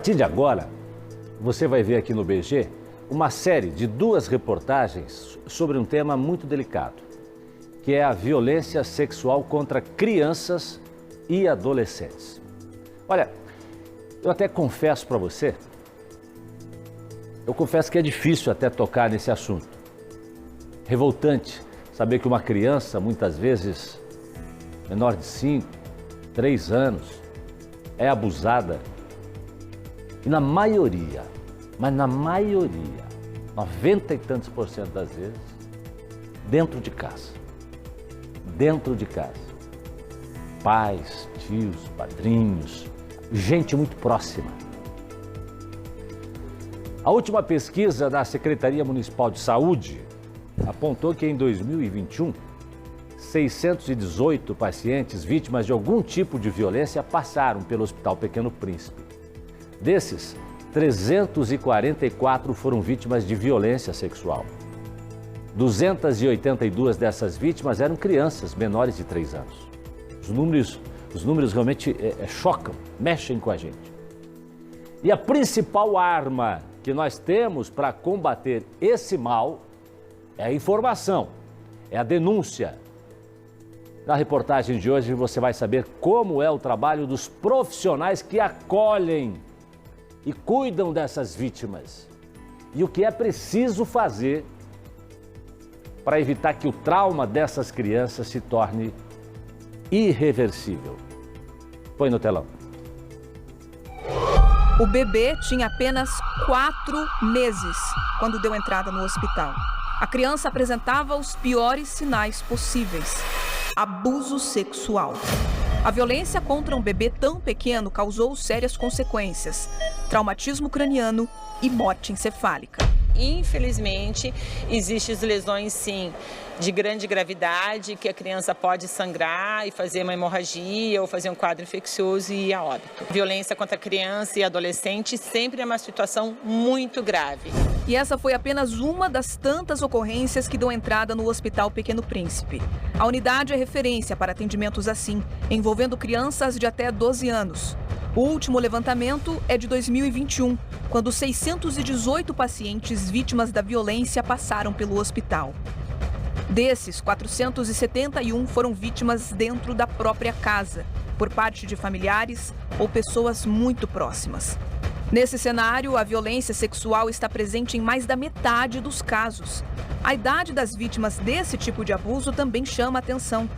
A partir de agora, você vai ver aqui no BG uma série de 2 reportagens sobre um tema muito delicado, que é a violência sexual contra crianças e adolescentes. Olha, eu até confesso para você, que é difícil até tocar nesse assunto. Revoltante saber que uma criança, muitas vezes menor de 5, 3 anos, é abusada. E na maioria, 90 e tantos % das vezes, dentro de casa. Dentro de casa. Pais, tios, padrinhos, gente muito próxima. A última pesquisa da Secretaria Municipal de Saúde apontou que em 2021, 618 pacientes vítimas de algum tipo de violência passaram pelo Hospital Pequeno Príncipe. Desses, 344 foram vítimas de violência sexual. 282 dessas vítimas eram crianças menores de 3 anos. Os números realmente chocam, mexem com a gente. E a principal arma que nós temos para combater esse mal é a informação, é a denúncia. Na reportagem de hoje você vai saber como é o trabalho dos profissionais que acolhem e cuidam dessas vítimas e o que é preciso fazer para evitar que o trauma dessas crianças se torne irreversível. Põe no telão. O bebê tinha apenas 4 meses quando deu entrada no hospital. A criança apresentava os piores sinais possíveis: abuso sexual. A violência contra um bebê tão pequeno causou sérias consequências: traumatismo craniano e morte encefálica. Infelizmente, existem lesões, sim, de grande gravidade, que a criança pode sangrar e fazer uma hemorragia ou fazer um quadro infeccioso e ir a óbito. Violência contra criança e adolescente sempre é uma situação muito grave. E essa foi apenas uma das tantas ocorrências que dão entrada no Hospital Pequeno Príncipe. A unidade é referência para atendimentos assim, envolvendo crianças de até 12 anos. O último levantamento é de 2021, quando 618 pacientes vítimas da violência passaram pelo hospital. Desses, 471 foram vítimas dentro da própria casa, por parte de familiares ou pessoas muito próximas. Nesse cenário, a violência sexual está presente em mais da metade dos casos. A idade das vítimas desse tipo de abuso também chama a atenção.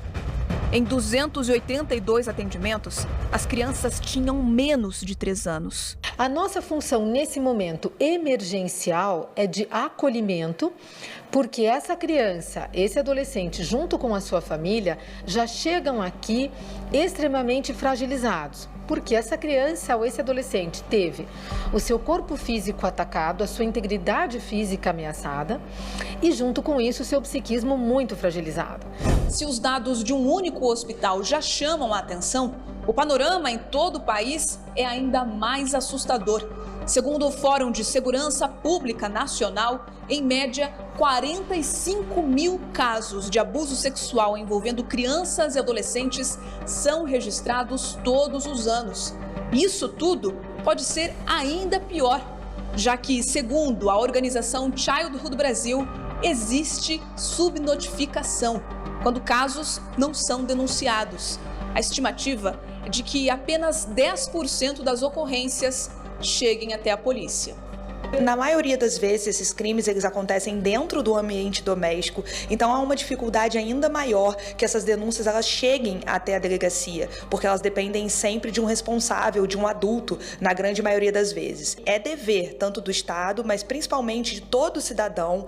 Em 282 atendimentos, as crianças tinham menos de 3 anos. A nossa função nesse momento emergencial é de acolhimento, porque essa criança, esse adolescente, junto com a sua família, já chegam aqui extremamente fragilizados. Porque essa criança ou esse adolescente teve o seu corpo físico atacado, a sua integridade física ameaçada e, junto com isso, o seu psiquismo muito fragilizado. Se os dados de um único hospital já chamam a atenção, o panorama em todo o país é ainda mais assustador. Segundo o Fórum de Segurança Pública Nacional, em média, 45 mil casos de abuso sexual envolvendo crianças e adolescentes são registrados todos os anos. Isso tudo pode ser ainda pior, já que, segundo a organização Childhood Brasil, existe subnotificação, quando casos não são denunciados. A estimativa é de que apenas 10% das ocorrências cheguem até a polícia. Na maioria das vezes, esses crimes eles acontecem dentro do ambiente doméstico, então há uma dificuldade ainda maior que essas denúncias elas cheguem até a delegacia, porque elas dependem sempre de um responsável, de um adulto, na grande maioria das vezes. É dever tanto do Estado, mas principalmente de todo cidadão,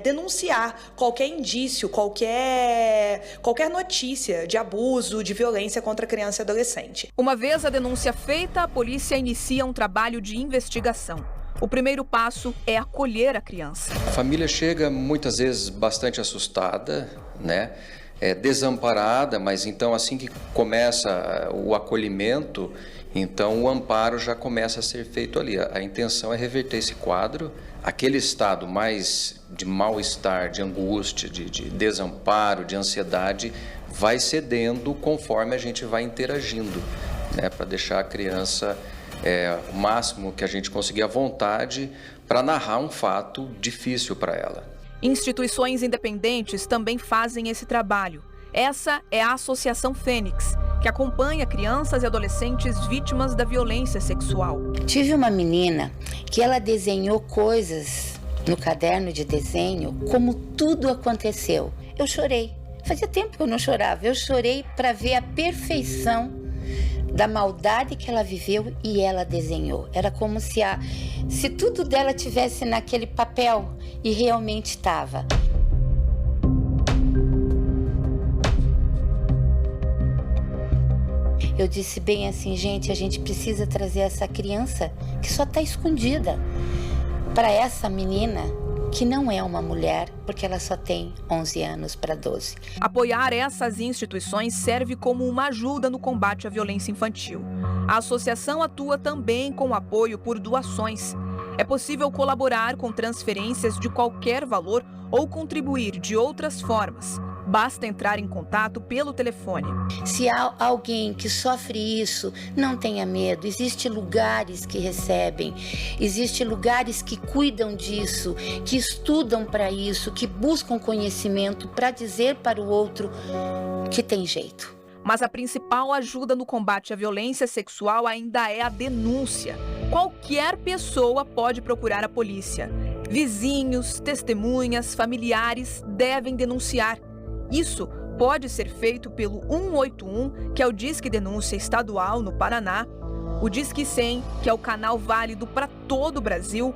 denunciar qualquer indício, qualquer notícia de abuso, de violência contra criança e adolescente. Uma vez a denúncia feita, a polícia inicia um trabalho de investigação. O primeiro passo é acolher a criança. A família chega muitas vezes bastante assustada, desamparada, mas então assim que começa o acolhimento, então o amparo já começa a ser feito ali. A intenção é reverter esse quadro, aquele estado mais de mal-estar, de angústia, de desamparo, de ansiedade, vai cedendo conforme a gente vai interagindo, para deixar a criança o máximo que a gente conseguir à vontade para narrar um fato difícil para ela. Instituições independentes também fazem esse trabalho. Essa é a Associação Fênix, que acompanha crianças e adolescentes vítimas da violência sexual. Tive uma menina que ela desenhou coisas no caderno de desenho, como tudo aconteceu. Eu chorei. Fazia tempo que eu não chorava. Eu chorei para ver a perfeição da maldade que ela viveu e ela desenhou. Era como se tudo dela tivesse naquele papel e realmente estava. Eu disse bem assim, gente, a gente precisa trazer essa criança que só está escondida para essa menina que não é uma mulher, porque ela só tem 11 anos para 12. Apoiar essas instituições serve como uma ajuda no combate à violência infantil. A associação atua também com apoio por doações. É possível colaborar com transferências de qualquer valor ou contribuir de outras formas. Basta entrar em contato pelo telefone. Se há alguém que sofre isso, não tenha medo. Existem lugares que recebem, existem lugares que cuidam disso, que estudam para isso, que buscam conhecimento para dizer para o outro que tem jeito. Mas a principal ajuda no combate à violência sexual ainda é a denúncia. Qualquer pessoa pode procurar a polícia. Vizinhos, testemunhas, familiares devem denunciar. Isso pode ser feito pelo 181, que é o Disque Denúncia Estadual no Paraná, o Disque 100, que é o canal válido para todo o Brasil,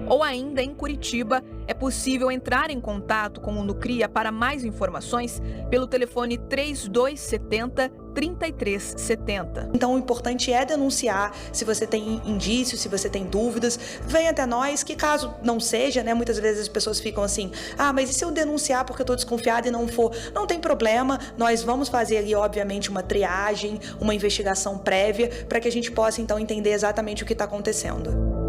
ou ainda em Curitiba, é possível entrar em contato com o Nucria para mais informações pelo telefone 3270-3370. Então o importante é denunciar. Se você tem indícios, se você tem dúvidas, venha até nós, que caso não seja, né? Muitas vezes as pessoas ficam assim, mas e se eu denunciar porque eu estou desconfiada e não for? Não tem problema, nós vamos fazer ali, obviamente, uma triagem, uma investigação prévia, para que a gente possa então entender exatamente o que está acontecendo.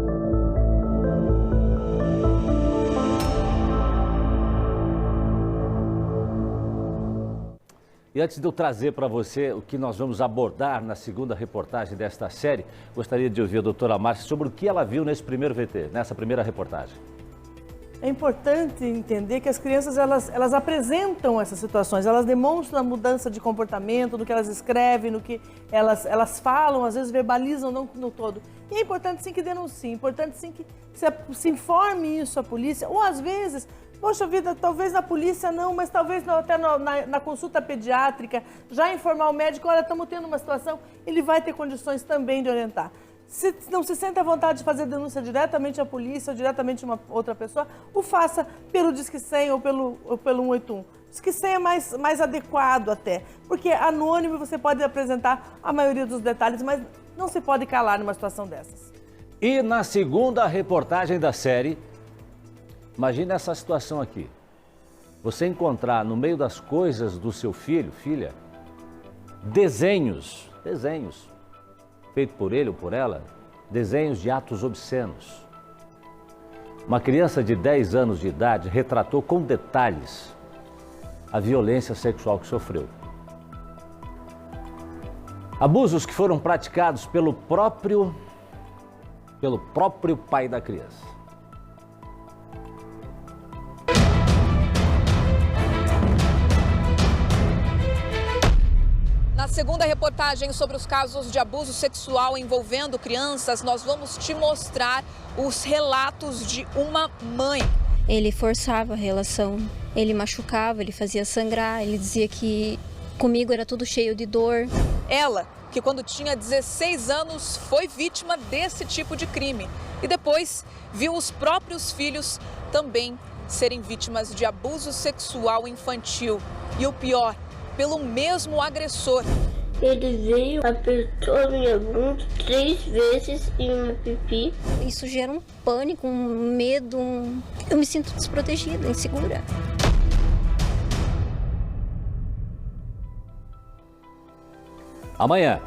E antes de eu trazer para você o que nós vamos abordar na segunda reportagem desta série, gostaria de ouvir a doutora Márcia sobre o que ela viu nessa primeira reportagem. É importante entender que as crianças elas apresentam essas situações, elas demonstram a mudança de comportamento, no que elas escrevem, no que elas falam, às vezes verbalizam, não no todo. E é importante sim que denuncie, é importante sim que se informe isso à polícia, ou às vezes, poxa vida, talvez na polícia não, mas talvez até na consulta pediátrica, já informar o médico, olha, estamos tendo uma situação, ele vai ter condições também de orientar. Se não se sente à vontade de fazer denúncia diretamente à polícia ou diretamente a uma outra pessoa, o faça pelo Disque 100 ou pelo 181. Disque 100 é mais adequado até, porque anônimo você pode apresentar a maioria dos detalhes, mas não se pode calar numa situação dessas. E na segunda reportagem da série, imagine essa situação aqui. Você encontrar no meio das coisas do seu filho, filha, desenhos, feito por ele ou por ela, desenhos de atos obscenos. Uma criança de 10 anos de idade retratou com detalhes a violência sexual que sofreu. Abusos que foram praticados pelo próprio pai da criança. Na segunda reportagem sobre os casos de abuso sexual envolvendo crianças, nós vamos te mostrar os relatos de uma mãe. Ele forçava a relação, ele machucava, ele fazia sangrar, ele dizia que comigo era tudo cheio de dor. Ela, que quando tinha 16 anos foi vítima desse tipo de crime e depois viu os próprios filhos também serem vítimas de abuso sexual infantil. E o pior, pelo mesmo agressor. Ele veio, apertou a minha bunda 3 vezes e uma pipi. Isso gera um pânico, um medo, eu me sinto desprotegida, insegura. Amanhã,